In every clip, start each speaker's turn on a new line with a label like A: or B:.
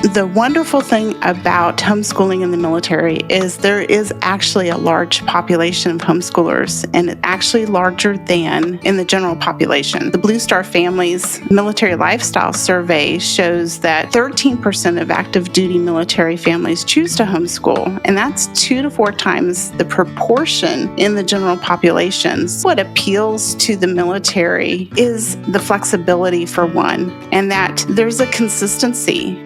A: The wonderful thing about homeschooling in the military is there is actually a large population of homeschoolers, and it's actually larger than in the general population. The Blue Star Families Military Lifestyle Survey shows that 13% of active duty military families choose to homeschool, and that's 2 to 4 times the proportion in the general population. So what appeals to the military is the flexibility for one, and that there's a consistency.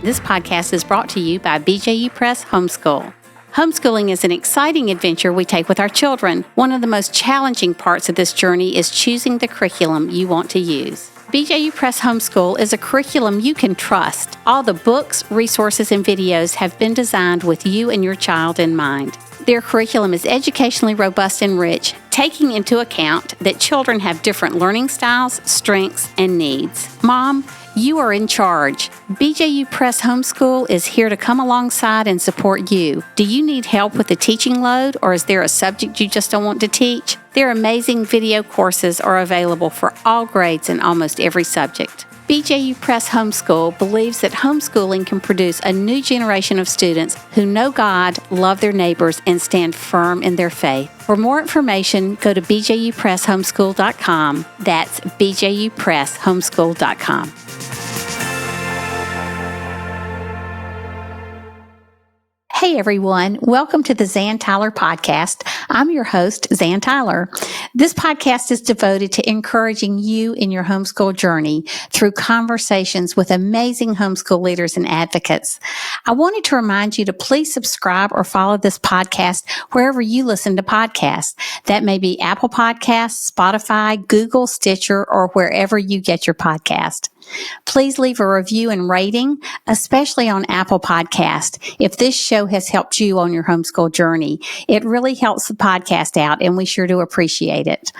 B: This podcast is brought to you by BJU Press Homeschool. Homeschooling is an exciting adventure we take with our children. One of the most challenging parts of this journey is choosing the curriculum you want to use. BJU Press Homeschool is a curriculum you can trust. All the books, resources, and videos have been designed with you and your child in mind. Their curriculum is educationally robust and rich, taking into account that children have different learning styles, strengths, and needs. Mom, you are in charge. BJU Press Homeschool is here to come alongside and support you. Do you need help with the teaching load, or is there a subject you just don't want to teach? Their amazing video courses are available for all grades and almost every subject. BJU Press Homeschool believes that homeschooling can produce a new generation of students who know God, love their neighbors, and stand firm in their faith. For more information, go to bjupresshomeschool.com. That's bjupresshomeschool.com. Hey everyone, welcome to the Zan Tyler podcast. I'm your host, Zan Tyler. This podcast is devoted to encouraging you in your homeschool journey through conversations with amazing homeschool leaders and advocates. I wanted to remind you to please subscribe or follow this podcast wherever you listen to podcasts. That may be Apple Podcasts, Spotify, Google, Stitcher, or wherever you get your podcast. Please leave a review and rating, especially on Apple Podcast, if this show has helped you on your homeschool journey. It really helps the podcast out, and we sure do appreciate it.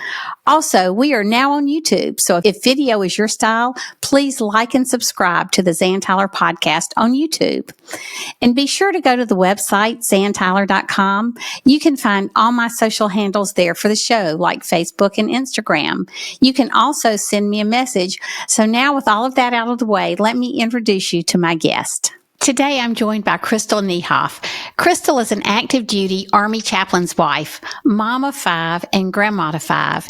B: Also, we are now on YouTube, so if video is your style, please like and subscribe to the Zan Tyler podcast on YouTube. And be sure to go to the website, zantyler.com. You can find all my social handles there for the show, like Facebook and Instagram. You can also send me a message. So now with all of that out of the way, let me introduce you to my guest. Today, I'm joined by Crystal Niehoff. Crystal is an active duty Army chaplain's wife, mom of 5, and grandma to 5.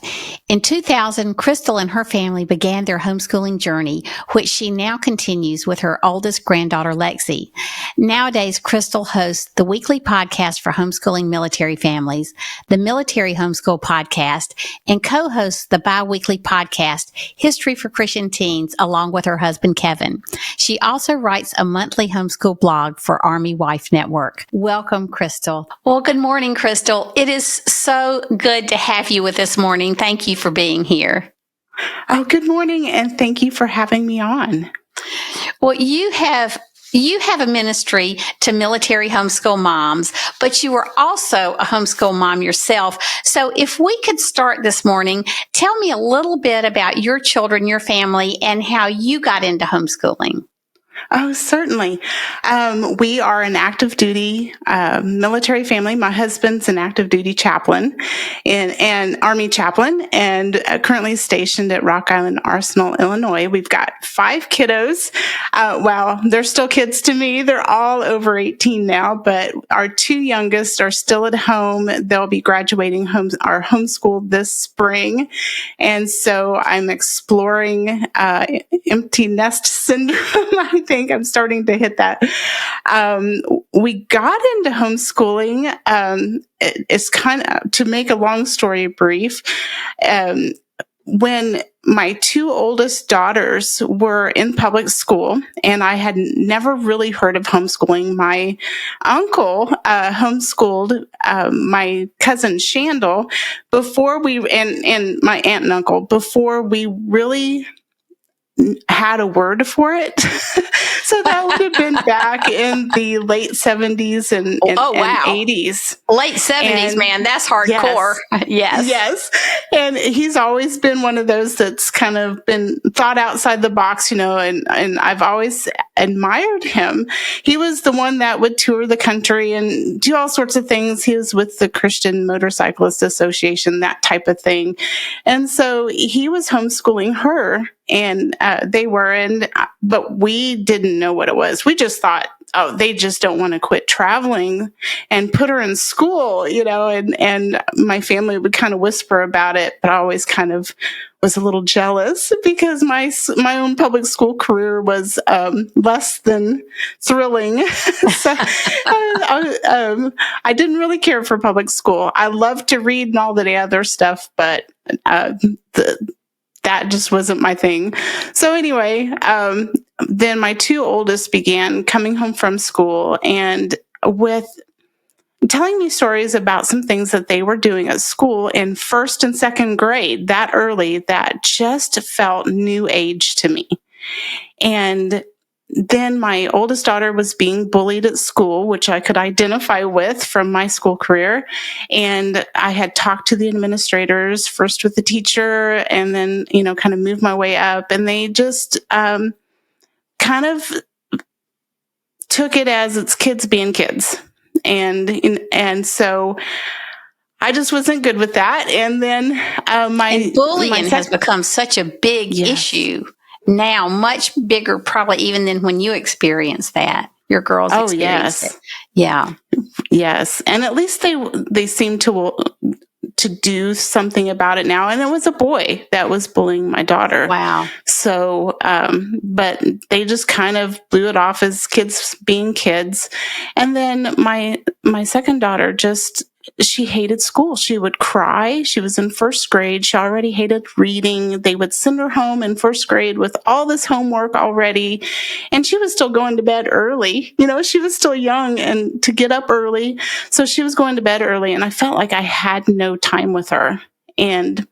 B: In 2000, Crystal and her family began their homeschooling journey, which she now continues with her oldest granddaughter, Lexi. Nowadays, Crystal hosts the weekly podcast for homeschooling military families, the Military Homeschool Podcast, and co-hosts the bi-weekly podcast, History for Christian Teens, along with her husband, Kevin. She also writes a monthly homeschool blog for Army Wife Network. Welcome, Crystal. Well, good morning, Crystal. It is so good to have you with us this morning. Thank you for being here.
A: Oh, good morning, and thank you for having me on.
B: Well, you have a ministry to military homeschool moms, but you are also a homeschool mom yourself. So if we could start this morning, tell me a little bit about your children, your family, and how you got into homeschooling.
A: Oh, certainly. We are an active duty military family. My husband's an active duty chaplain and Army chaplain, and currently stationed at Rock Island Arsenal, Illinois. We've got 5 kiddos. Well, they're still kids to me. They're all over 18 now, but our 2 youngest are still at home. They'll be graduating our homeschool this spring. And so I'm exploring empty nest syndrome. I think I'm starting to hit that. We got into homeschooling. It's kind of, to make a long story brief, when my 2 oldest daughters were in public school, and I had never really heard of homeschooling. My uncle homeschooled my cousin Shandel before and my aunt and uncle, before we really had a word for it. So that would have been back in the late 70s and 80s.
B: Late 70s, man. That's hardcore. Yes.
A: Yes. And he's always been one of those that's kind of been thought outside the box, and I've always admired him. He was the one that would tour the country and do all sorts of things. He was with the Christian Motorcyclist Association, that type of thing. And so he was homeschooling her, and but we didn't know what it was. We just thought, oh, they just don't want to quit traveling and put her in school, and my family would kind of whisper about it, but I always kind of was a little jealous because my own public school career was less than thrilling. So I didn't really care for public school. I loved to read and all the other stuff, but that just wasn't my thing. So anyway, then my two oldest began coming home from school and with telling me stories about some things that they were doing at school in first and second grade that early that just felt new age to me. And then my oldest daughter was being bullied at school, which I could identify with from my school career. And I had talked to the administrators, first with the teacher, and then, kind of moved my way up. And they just kind of took it as it's kids being kids. And so I just wasn't good with that. And then
B: and bullying has become such a big issue now, much bigger probably even than when you experienced that. Your girls experienced it. Yeah.
A: Yes. And at least they seem to do something about it now. And it was a boy that was bullying my daughter.
B: Wow.
A: So, but they just kind of blew it off as kids being kids. And then my second daughter she hated school. She would cry. She was in first grade. She already hated reading. They would send her home in first grade with all this homework already. And she was still going to bed early. She was still young and to get up early. So she was going to bed early. And I felt like I had no time with her. And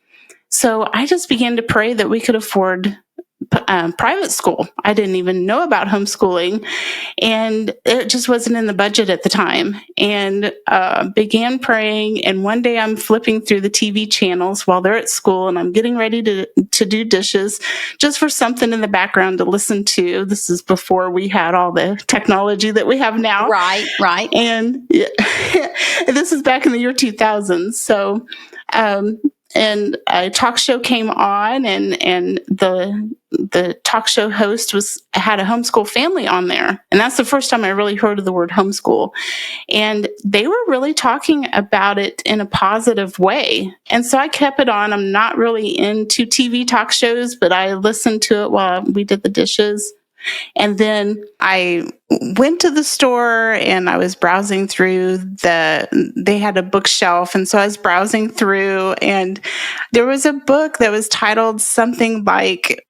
A: so I just began to pray that we could afford private school. I didn't even know about homeschooling, and it just wasn't in the budget at the time. And began praying. And one day I'm flipping through the TV channels while they're at school, and I'm getting ready to do dishes just for something in the background to listen to. This is before we had all the technology that we have now.
B: Right.
A: And this is back in the year 2000. So, and a talk show came on, and the talk show host had a homeschool family on there. And that's the first time I really heard of the word homeschool. And they were really talking about it in a positive way. And so I kept it on. I'm not really into TV talk shows, but I listened to it while we did the dishes. And then I went to the store and I was browsing through they had a bookshelf. And so I was browsing through, and there was a book that was titled something like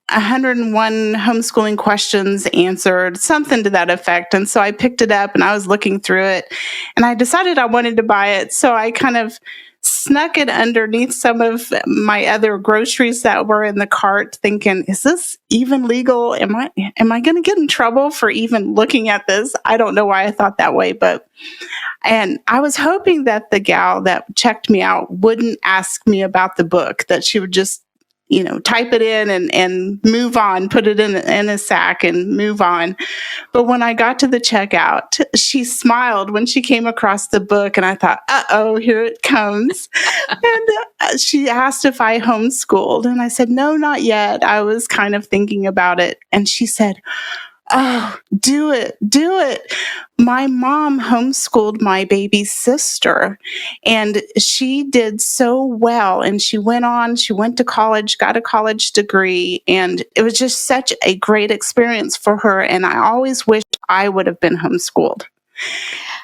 A: 101 Homeschooling Questions Answered, something to that effect. And so I picked it up and I was looking through it, and I decided I wanted to buy it. So I kind of snuck it underneath some of my other groceries that were in the cart, thinking, is this even legal? Am I going to get in trouble for even looking at this? I don't know why I thought that way, and I was hoping that the gal that checked me out wouldn't ask me about the book, that she would just type it in and move on, put it in a sack and move on. But when I got to the checkout, she smiled when she came across the book, and I thought, uh-oh, here it comes. And she asked if I homeschooled, and I said, no, not yet. I was kind of thinking about it. And she said, oh, do it. My mom homeschooled my baby sister, and she did so well. And she went to college, got a college degree, and it was just such a great experience for her. And I always wished I would have been homeschooled.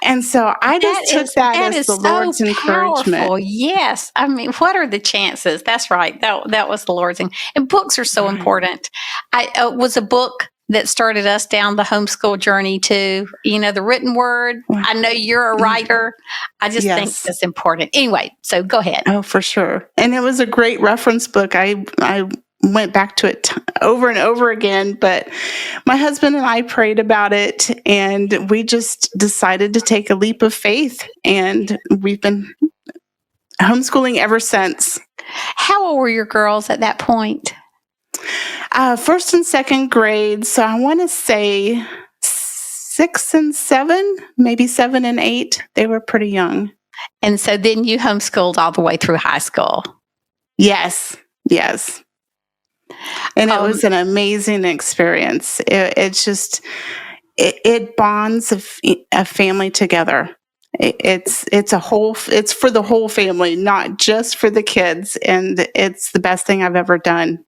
A: And so I just took that as the Lord's encouragement.
B: Powerful. Yes. I mean, what are the chances? That's right. That was the Lord's thing. And books are so important. It was a book that started us down the homeschool journey too. The written word. I know you're a writer. I just think that's important. Anyway, so go ahead.
A: Oh, for sure. And it was a great reference book. I went back to it over and over again, but my husband and I prayed about it, and we just decided to take a leap of faith, and we've been homeschooling ever since.
B: How old were your girls at that point?
A: First and second grade. So I want to say 6 and 7, maybe 7 and 8. They were pretty young.
B: And so then you homeschooled all the way through high school.
A: Yes. And it was an amazing experience. It bonds a family together. It's for the whole family, not just for the kids. And it's the best thing I've ever done.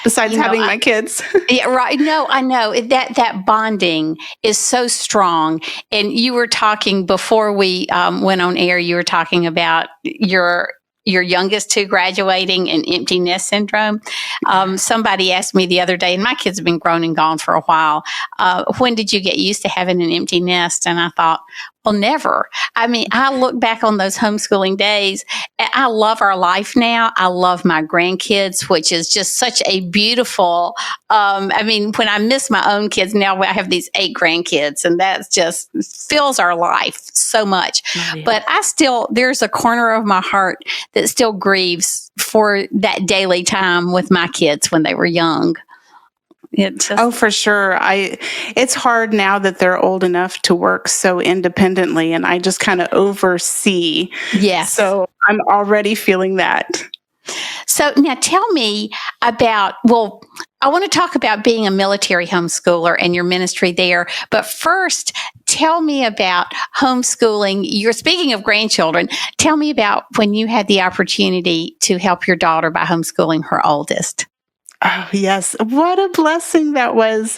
A: Besides having my kids.
B: Yeah, right. No, I know that bonding is so strong. And you were talking before we went on air, you were talking about your youngest two graduating and empty nest syndrome. Somebody asked me the other day, and my kids have been grown and gone for a while, when did you get used to having an empty nest? And I thought, well, never. I mean, I look back on those homeschooling days. I love our life now. I love my grandkids, which is just such a beautiful, when I miss my own kids, now I have these 8 grandkids, and that just fills our life so much. Oh, yeah. But there's a corner of my heart that still grieves for that daily time with my kids when they were young.
A: For sure. It's hard now that they're old enough to work so independently, and I just kind of oversee.
B: Yes.
A: So I'm already feeling that.
B: So now tell me about, I want to talk about being a military homeschooler and your ministry there. But first, tell me about homeschooling. You're speaking of grandchildren. Tell me about when you had the opportunity to help your daughter by homeschooling her oldest.
A: Oh, yes. What a blessing that was.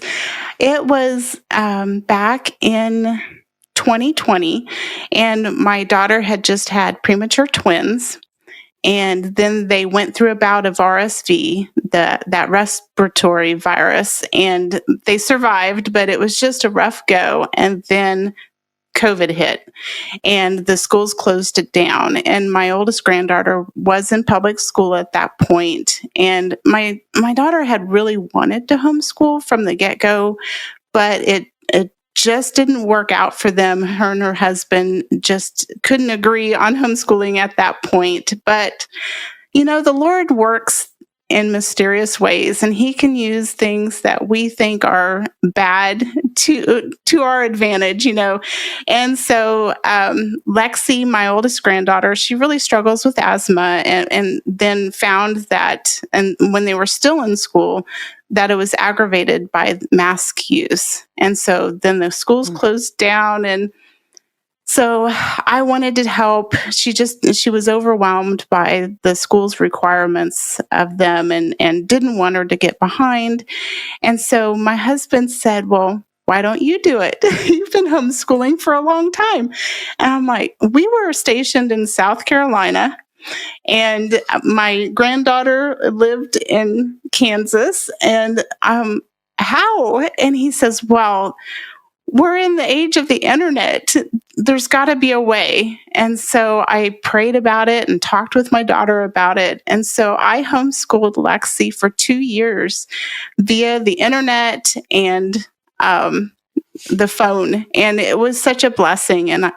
A: It was back in 2020, and my daughter had just had premature twins. And then they went through a bout of RSV, that respiratory virus, and they survived, but it was just a rough go. And then COVID hit, and the schools closed it down. And my oldest granddaughter was in public school at that point. And my daughter had really wanted to homeschool from the get-go, but it just didn't work out for them. Her and her husband just couldn't agree on homeschooling at that point. But, the Lord works in mysterious ways, and He can use things that we think are bad to our advantage, And so Lexi, my oldest granddaughter, she really struggles with asthma, and then found that, and when they were still in school, that it was aggravated by mask use. And so then the schools closed down, and so I wanted to help. She was overwhelmed by the school's requirements of them, and didn't want her to get behind. And so my husband said, well, why don't you do it? You've been homeschooling for a long time. And I'm like, we were stationed in South Carolina, and my granddaughter lived in Kansas. And how? And he says, well, we're in the age of the internet. There's got to be a way. And so I prayed about it and talked with my daughter about it. And so I homeschooled Lexi for 2 years via the internet and the phone. And it was such a blessing. And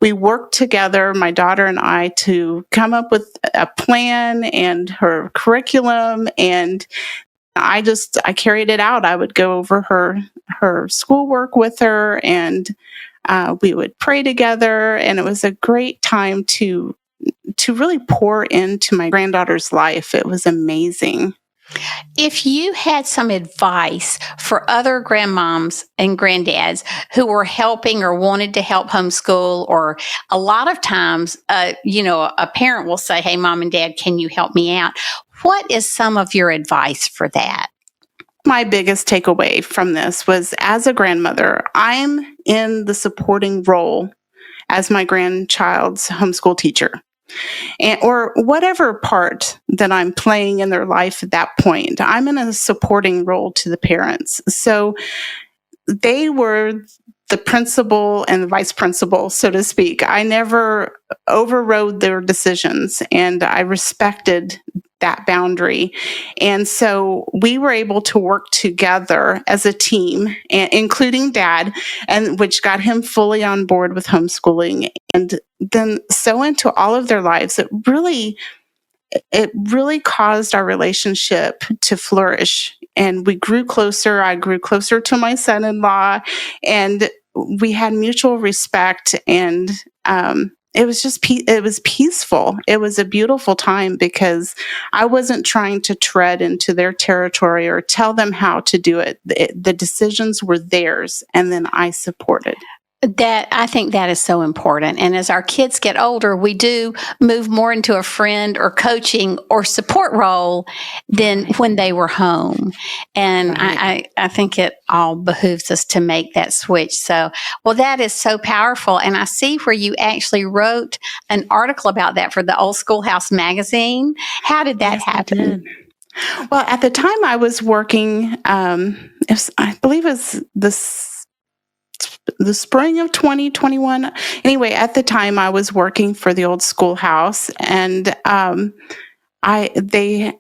A: we worked together, my daughter and I, to come up with a plan and her curriculum. And I carried it out. I would go over her schoolwork with her, and we would pray together. And it was a great time to really pour into my granddaughter's life. It was amazing.
B: If you had some advice for other grandmoms and granddads who were helping or wanted to help homeschool, or a lot of times, a parent will say, hey, Mom and Dad, can you help me out? What is some of your advice for that?
A: My biggest takeaway from this was, as a grandmother, I'm in the supporting role as my grandchild's homeschool teacher, or whatever part that I'm playing in their life at that point. I'm in a supporting role to the parents. So they were the principal and the vice principal, so to speak. I never overrode their decisions, and I respected that boundary. And so we were able to work together as a team, including Dad, and which got him fully on board with homeschooling, and then so into all of their lives. it really caused our relationship to flourish. And we grew closer. I grew closer to my son-in-law, and we had mutual respect. And it was just it was peaceful. It was a beautiful time because I wasn't trying to tread into their territory or tell them how to do it. The decisions were theirs, and then I supported.
B: That I think that is so important. And as our kids get older, we do move more into a friend or coaching or support role than when they were home. And
A: Right.
B: I think it all behooves us to make that switch. So, well, that is so powerful. And I see where you actually wrote an article about that for the Old Schoolhouse magazine. How did that
A: Yes, I
B: happen?
A: did. Well, at the time I was working, I believe it was the spring of 2021. Anyway, at the time I was working for the Old Schoolhouse, and they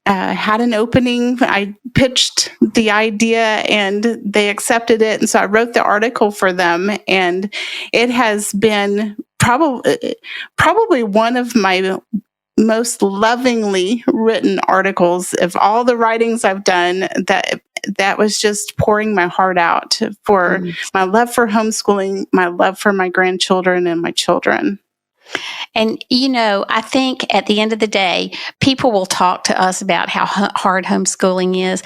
A: had an opening. I pitched the idea, and they accepted it, and so I wrote the article for them, and it has been probably one of my most lovingly written articles of all the writings I've done. That was just pouring my heart out for my love for homeschooling, my love for my grandchildren and my children.
B: And, I think at the end of the day, people will talk to us about how hard homeschooling is.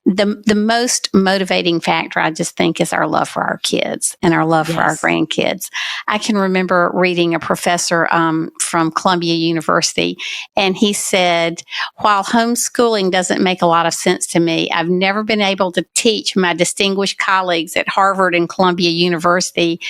B: The most motivating factor, I just think, is our love for our kids and our love for our grandkids. I can remember reading a professor from Columbia University, and he said, while homeschooling doesn't make a lot of sense to me, I've never been able to teach my distinguished colleagues at Harvard and Columbia University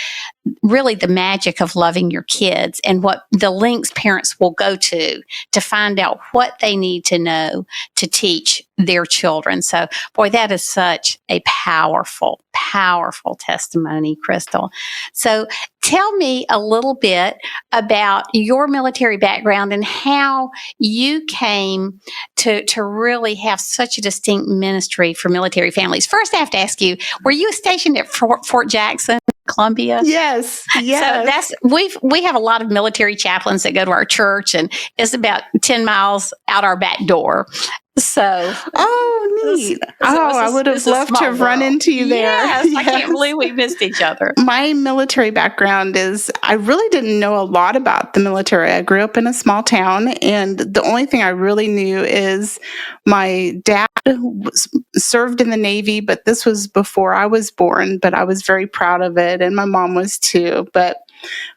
B: really the magic of loving your kids and what the links parents will go to find out what they need to know to teach their children. So, boy, that is such a powerful, powerful testimony, Crystal. So, tell me a little bit about your military background and how you came to really have such a distinct ministry for military families. First, I have to ask you, were you stationed at Fort Jackson, Columbia?
A: Yes.
B: So we have a lot of military chaplains that go to our church, and it's about 10 miles out our back door. So,
A: neat. I would have loved to have run into you there.
B: Yes, I can't believe we missed each other.
A: My military background is, I really didn't know a lot about the military. I grew up in a small town, and the only thing I really knew is my dad served in the Navy, but this was before I was born, but I was very proud of it, and my mom was too. But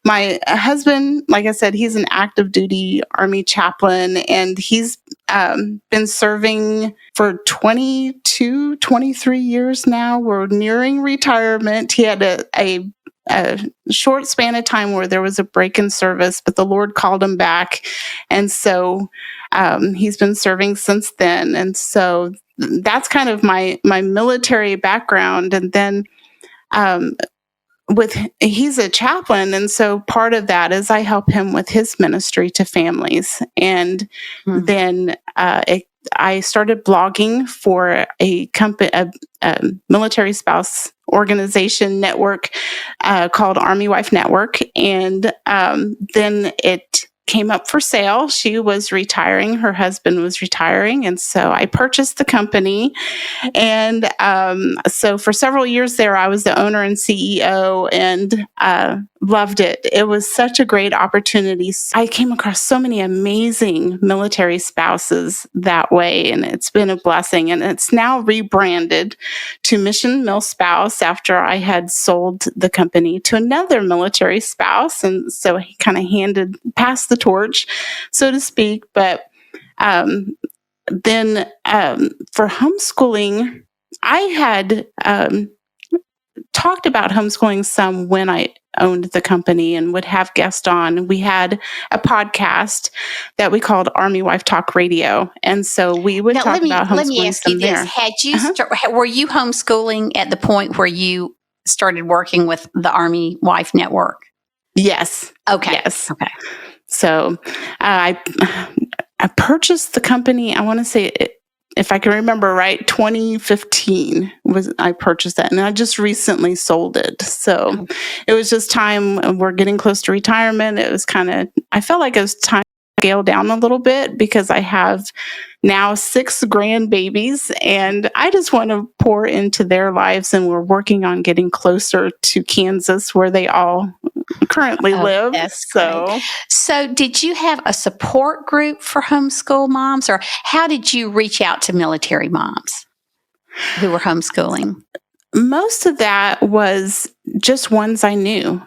A: my husband, like I said, he's an active duty Army chaplain, and he's been serving for 22, 23 years now. We're nearing retirement. He had a short span of time where there was a break in service, but the Lord called him back. And so he's been serving since then. And so that's kind of my military background. And then he's a chaplain, and so part of that is I help him with his ministry to families. And then I started blogging for a company, a military spouse organization network called Army Wife Network, and then it came up for sale. She was retiring, her husband was retiring, and so I purchased the company. And so for several years there, I was the owner and CEO, and loved it. It was such a great opportunity. I came across so many amazing military spouses that way, and it's been a blessing. And it's now rebranded to Mission Mill Spouse after I had sold the company to another military spouse. And so he kind of passed the torch, so to speak. But then for homeschooling, I had talked about homeschooling some when I owned the company and would have guests on. We had a podcast that we called Army Wife Talk Radio, and so we would talk about homeschooling.
B: Let me ask you this: had you were you homeschooling at the point where you started working with the Army Wife Network?
A: Yes.
B: Okay.
A: Yes.
B: Okay.
A: So I purchased the company, I want to say, if I can remember right, 2015 I purchased that, and I just recently sold it. So it was just time. We're getting close to retirement. It was I felt like it was time scale down a little bit because I have now 6 grandbabies, and I just want to pour into their lives. And we're working on getting closer to Kansas, where they all currently live.
B: That's great. So did you have a support group for homeschool moms, or how did you reach out to military moms who were homeschooling?
A: Most of that was just ones I knew.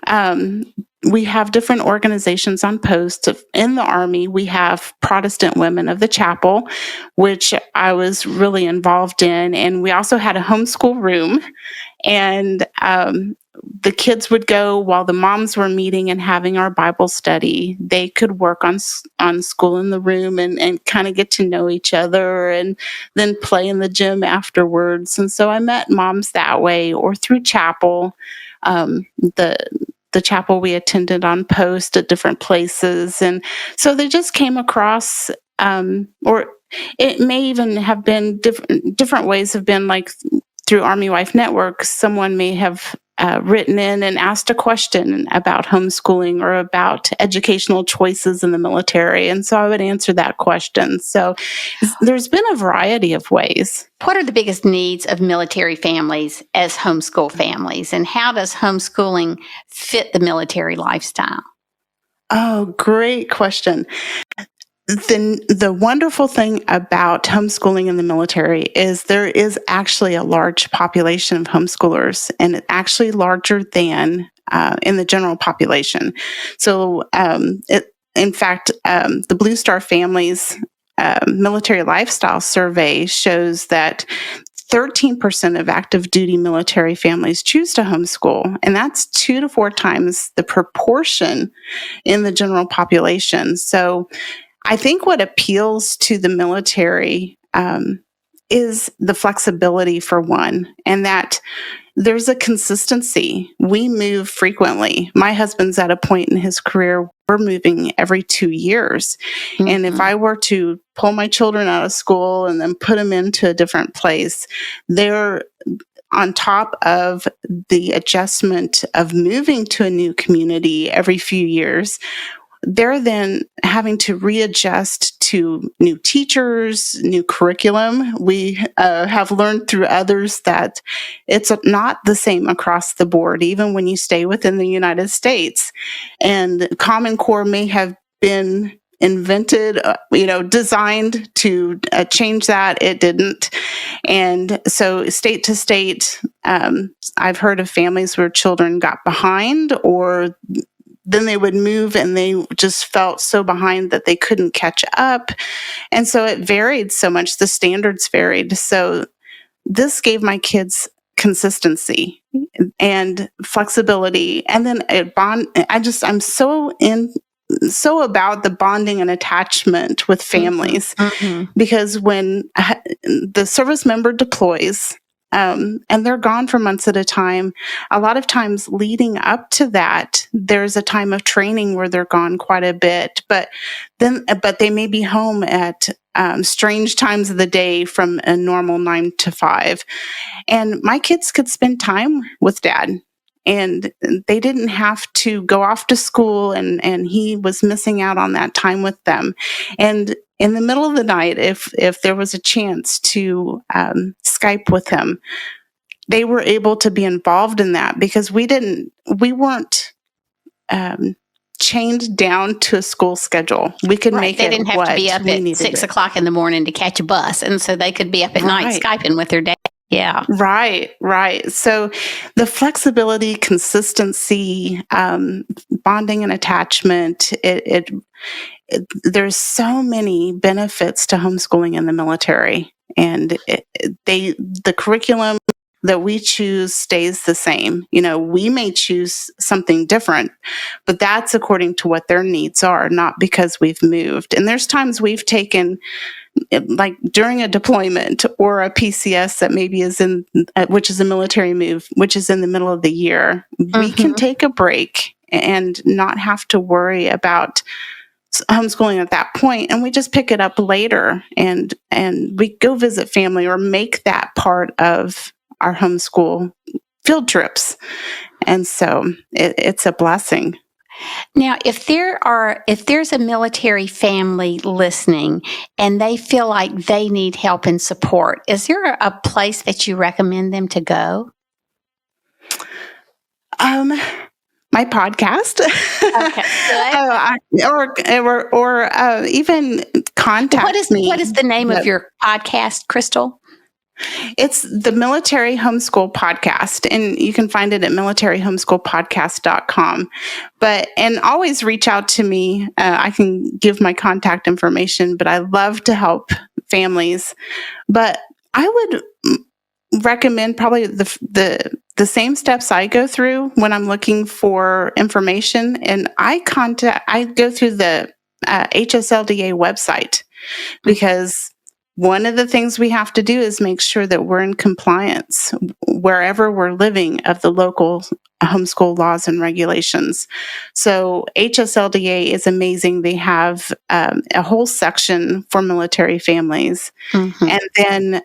A: We have different organizations on post. In the Army, we have Protestant Women of the Chapel, which I was really involved in. And we also had a homeschool room. And the kids would go while the moms were meeting and having our Bible study. They could work on school in the room and kind of get to know each other, and then play in the gym afterwards. And so I met moms that way, or through chapel. The chapel we attended on post at different places. And so they just came across, or it may even have been different ways, have been like through Army Wife Network. Someone may have written in and asked a question about homeschooling or about educational choices in the military. And so I would answer that question. So there's been a variety of ways.
B: What are the biggest needs of military families as homeschool families? And how does homeschooling fit the military lifestyle?
A: Oh, great question. The wonderful thing about homeschooling in the military is there is actually a large population of homeschoolers, and it's actually larger than in the general population. So, in fact, the Blue Star Families Military Lifestyle Survey shows that 13% of active duty military families choose to homeschool, and that's 2 to 4 times the proportion in the general population. So I think what appeals to the military is the flexibility, for one, and that there's a consistency. We move frequently. My husband's at a point in his career, we're moving every 2 years. Mm-hmm. And if I were to pull my children out of school and then put them into a different place, they're on top of the adjustment of moving to a new community every few years. They're then having to readjust to new teachers, new curriculum. We have learned through others that it's not the same across the board, even when you stay within the United States. And Common Core may have been invented, designed to change that. It didn't. And so state to state, I've heard of families where children got behind, or then they would move and they just felt so behind that they couldn't catch up. And so it varied so much. The standards varied. So this gave my kids consistency and flexibility. And then I'm so about the bonding and attachment with families, because when the service member deploys, and they're gone for months at a time, a lot of times leading up to that, there's a time of training where they're gone quite a bit, but they may be home at strange times of the day from a normal 9 to 5. And my kids could spend time with Dad, and they didn't have to go off to school, and he was missing out on that time with them. And in the middle of the night, if there was a chance to Skype with him, they were able to be involved in that, because we weren't chained down to a school schedule. We could make it.
B: They didn't have to be up at 6 o'clock in the morning to catch a bus, and so they could be up at night Skyping with their dad. Yeah. Right.
A: So the flexibility, consistency, bonding and attachment, there's so many benefits to homeschooling in the military. And the curriculum that we choose stays the same. We may choose something different, but that's according to what their needs are, not because we've moved. And there's times we've taken, like during a deployment or a PCS that maybe is which is a military move, which is in the middle of the year, we can take a break and not have to worry about homeschooling at that point, and we just pick it up later, and we go visit family or make that part of our homeschool field trips. And so it's a blessing.
B: Now, if there's a military family listening and they feel like they need help and support, is there a place that you recommend them to go?
A: My podcast,
B: Okay, good.
A: or even contact me.
B: What is the name of your podcast, Crystal?
A: It's the Military Homeschool Podcast, and you can find it at militarymomeschoolpodcast.com. And always reach out to me. I can give my contact information, but I love to help families. But I would recommend probably the same steps I go through when I'm looking for information, and I go through the HSLDA website, because one of the things we have to do is make sure that we're in compliance wherever we're living of the local homeschool laws and regulations. So HSLDA is amazing. They have a whole section for military families. Mm-hmm. And then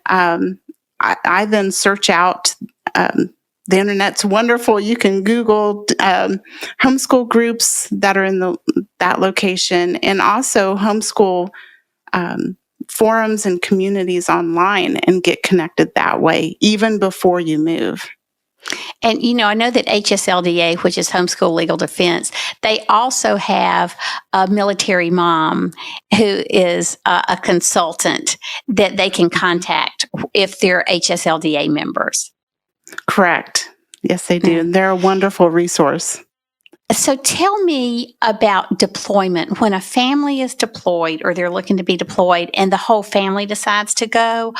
A: I then search out, the internet's wonderful. You can Google homeschool groups that are in that location, and also homeschool forums and communities online, and get connected that way, even before you move.
B: And, I know that HSLDA, which is Homeschool Legal Defense, they also have a military mom who is a consultant that they can contact if they're HSLDA members.
A: Correct. Yes, they do. And they're a wonderful resource.
B: So tell me about deployment. When a family is deployed or they're looking to be deployed and the whole family decides to go,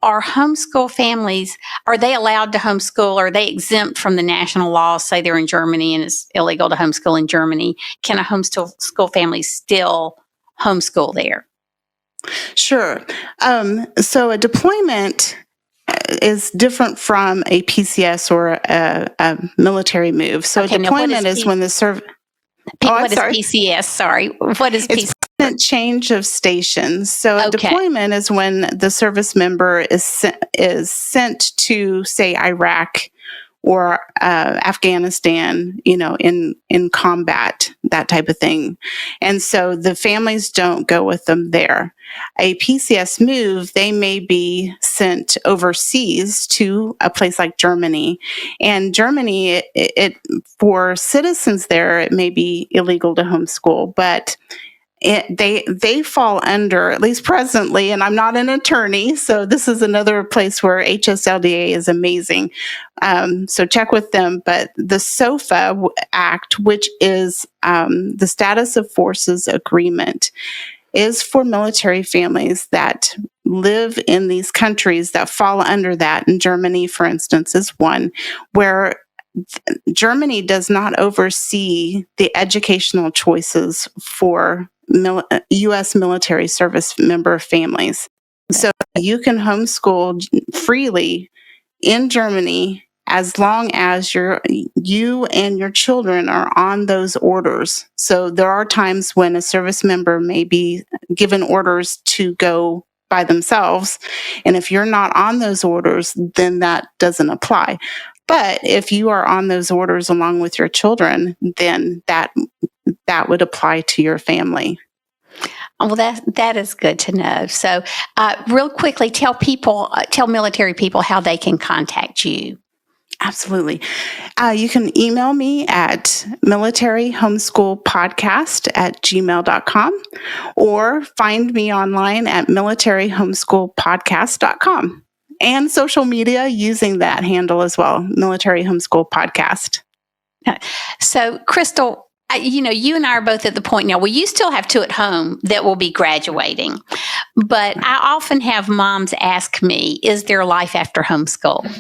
B: are homeschool families, are they allowed to homeschool? Or are they exempt from the national laws? Say they're in Germany and it's illegal to homeschool in Germany. Can a homeschool family still homeschool there?
A: Sure. So a deployment is different from a PCS or a military move. So a deployment is when the
B: What is PCS? Sorry. What is PCS?
A: It's change of stations. So a deployment is when the service member is sent to, say, Iraq or Afghanistan, in combat, that type of thing. And so the families don't go with them there. A PCS move, they may be sent overseas to a place like Germany. And Germany, it for citizens there, it may be illegal to homeschool, but they fall under, at least presently, and I'm not an attorney, so this is another place where HSLDA is amazing. So check with them. But the SOFA Act, which is the Status of Forces Agreement, is for military families that live in these countries that fall under that. And Germany, for instance, is one where Germany does not oversee the educational choices for U.S. military service member families. So you can homeschool freely in Germany as long as you and your children are on those orders. So there are times when a service member may be given orders to go by themselves. And if you're not on those orders, then that doesn't apply. But if you are on those orders along with your children, then that would apply to your family.
B: Well, that is good to know. So, real quickly, tell military people how they can contact you.
A: Absolutely. You can email me at militarymomeschoolpodcast@gmail.com, or find me online at militarymomeschoolpodcast.com. And social media using that handle as well, Military Homeschool Podcast.
B: So, Crystal, you and I are both at the point now where you still have two at home that will be graduating. But I often have moms ask me, is there life after homeschool?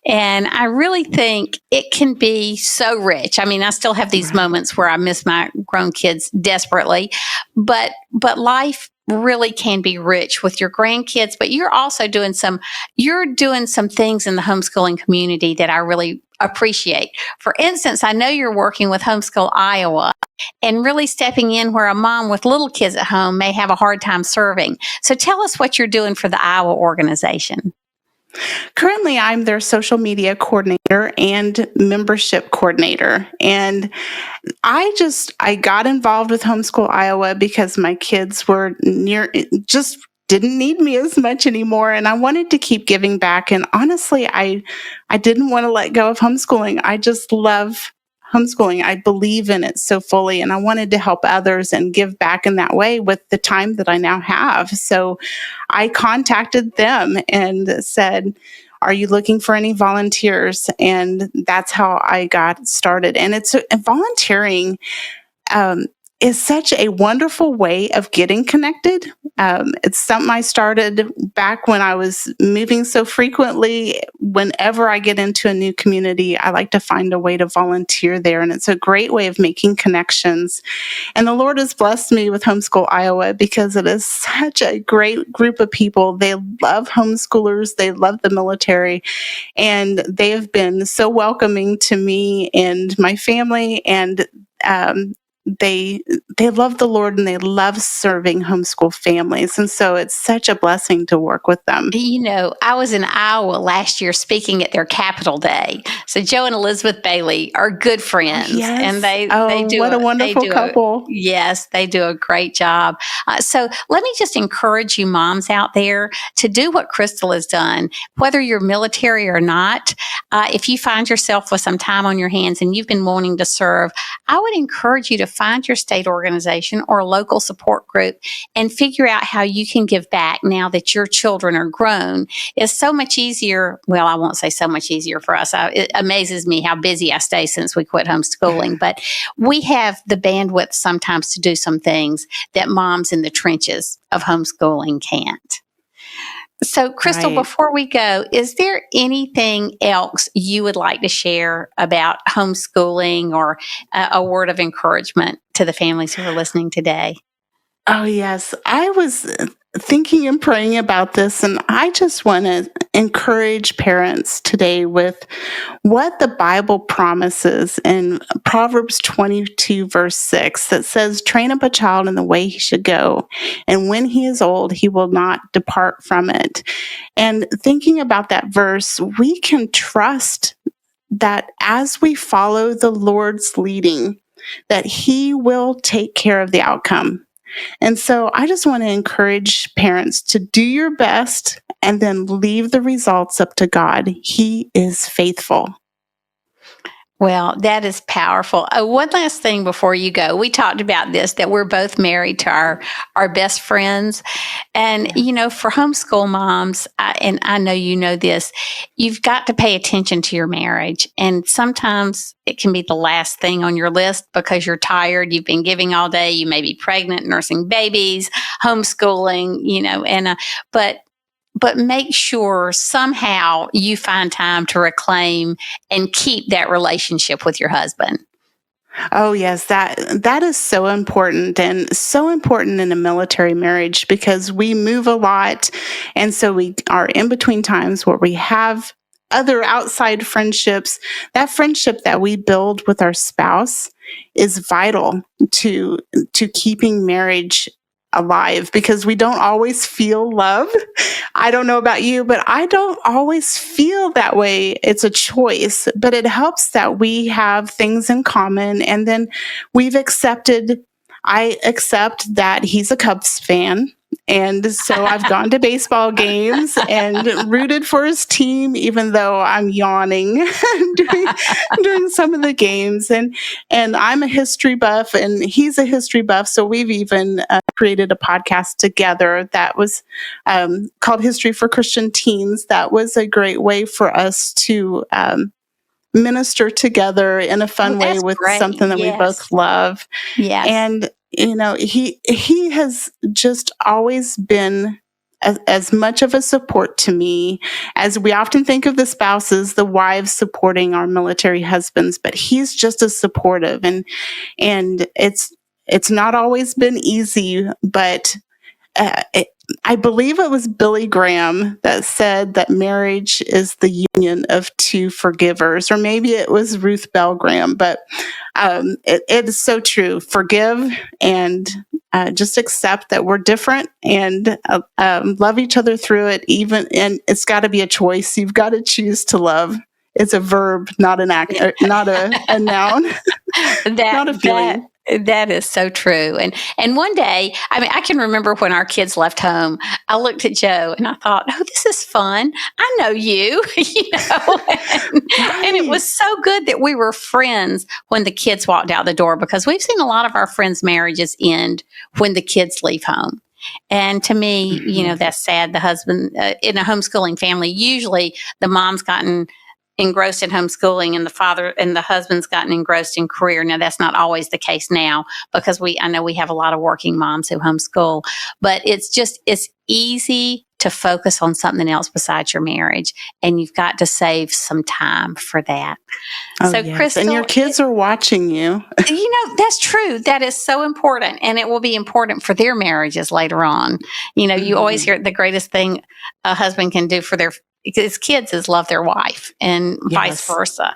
B: And I really think it can be so rich. I mean, I still have these moments where I miss my grown kids desperately, but life really can be rich with your grandkids. But you're also doing some things in the homeschooling community that I really appreciate. For instance, I know you're working with Homeschool Iowa and really stepping in where a mom with little kids at home may have a hard time serving. So tell us what you're doing for the Iowa organization.
A: Currently, I'm their social media coordinator and membership coordinator. And I got involved with Homeschool Iowa because my kids were just didn't need me as much anymore. And I wanted to keep giving back. And honestly, I didn't want to let go of homeschooling. I just love homeschooling. I believe in it so fully. And I wanted to help others and give back in that way with the time that I now have. So I contacted them and said, are you looking for any volunteers? And that's how I got started. And volunteering is such a wonderful way of getting connected. It's something I started back when I was moving so frequently. Whenever I get into a new community, I like to find a way to volunteer there. And it's a great way of making connections. And the Lord has blessed me with Homeschool Iowa because it is such a great group of people. They love homeschoolers. They love the military. And they have been so welcoming to me and my family. And they love the Lord and they love serving homeschool families. And so it's such a blessing to work with them.
B: I was in Iowa last year speaking at their Capitol Day. So Joe and Elizabeth Bailey are good friends.
A: Yes.
B: And they do
A: what a wonderful couple.
B: Yes, they do a great job. So let me just encourage you moms out there to do what Crystal has done, whether you're military or not. If you find yourself with some time on your hands and you've been wanting to serve, I would encourage you to find your state organization or a local support group and figure out how you can give back now that your children are grown. It's so much easier. Well, I won't say so much easier for us. It amazes me how busy I stay since we quit homeschooling, but we have the bandwidth sometimes to do some things that moms in the trenches of homeschooling can't. So, Crystal,
A: Right.
B: Before we go, is there anything else you would like to share about homeschooling or a word of encouragement to the families who are listening today?
A: Oh, yes. I was thinking and praying about this, and I just want to encourage parents today with what the Bible promises in Proverbs 22, verse 6, that says, train up a child in the way he should go, and when he is old, he will not depart from it. And thinking about that verse, we can trust that as we follow the Lord's leading, that he will take care of the outcome. And so I just want to encourage parents to do your best and then leave the results up to God. He is faithful.
B: Well, that is powerful. One last thing before you go. We talked about this, that we're both married to our best friends. And, for homeschool moms, and I know you know this, you've got to pay attention to your marriage. And sometimes it can be the last thing on your list because you're tired. You've been giving all day. You may be pregnant, nursing babies, homeschooling, but make sure somehow you find time to reclaim and keep that relationship with your husband.
A: Oh, yes, that is so important, and so important in a military marriage because we move a lot. And so we are in between times where we have other outside friendships. That friendship that we build with our spouse is vital to keeping marriage alive because we don't always feel love. I don't know about you, but I don't always feel that way. It's a choice, but it helps that we have things in common. And then I accept that he's a Cubs fan. And so I've gone to baseball games and rooted for his team, even though I'm yawning during some of the games. And I'm a history buff and he's a history buff. So we've even created a podcast together that was called History for Christian Teens. That was a great way for us to minister together in a fun way with
B: great.
A: something that we both love.
B: Yes.
A: And he has just always been as much of a support to me as we often think of the spouses, the wives supporting our military husbands, but he's just as supportive. And it's not always been easy, but I I believe it was Billy Graham that said that marriage is the union of two forgivers, or maybe it was Ruth Bell Graham, but it is so true. Forgive and just accept that we're different and love each other through it. And it's got to be a choice. You've got to choose to love. It's a verb, not an act, not a noun, not a feeling.
B: That is so true. And one day, I can remember when our kids left home, I looked at Joe and I thought, oh, this is fun. I know you, and it was so good that we were friends when the kids walked out the door, because we've seen a lot of our friends' marriages end when the kids leave home. And to me, that's sad. The husband in a homeschooling family, usually the mom's gotten engrossed in homeschooling and the father and the husband's gotten engrossed in career. Now, that's not always the case now, because I know we have a lot of working moms who homeschool, but it's easy to focus on something else besides your marriage, and you've got to save some time for that.
A: Oh, so, yes. Crystal, and your kids are watching you.
B: That's true. That is so important, and it will be important for their marriages later on. You always hear the greatest thing a husband can do for his kids is love their wife, and vice versa.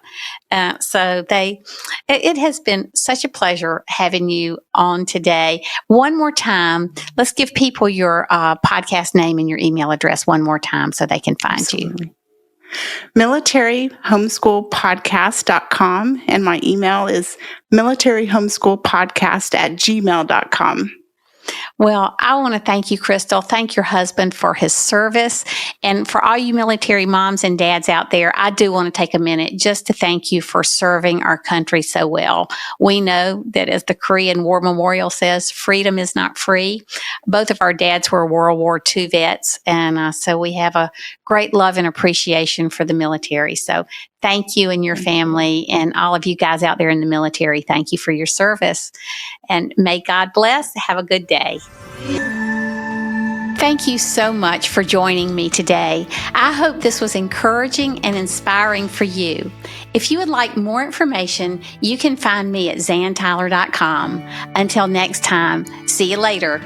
B: It has been such a pleasure having you on today. One more time, let's give people your podcast name and your email address one more time so they can find you.
A: Military Homeschool Podcast.com, and my email is militarysomeschoolpodcast@gmail.com.
B: Well, I want to thank you, Crystal. Thank your husband for his service. And for all you military moms and dads out there, I do want to take a minute just to thank you for serving our country so well. We know that, as the Korean War Memorial says, freedom is not free. Both of our dads were World War II vets, and so we have a great love and appreciation for the military. So thank you and your family, and all of you guys out there in the military. Thank you for your service, and may God bless. Have a good day. Thank you so much for joining me today. I hope this was encouraging and inspiring for you. If you would like more information, you can find me at zantyler.com. Until next time, see you later.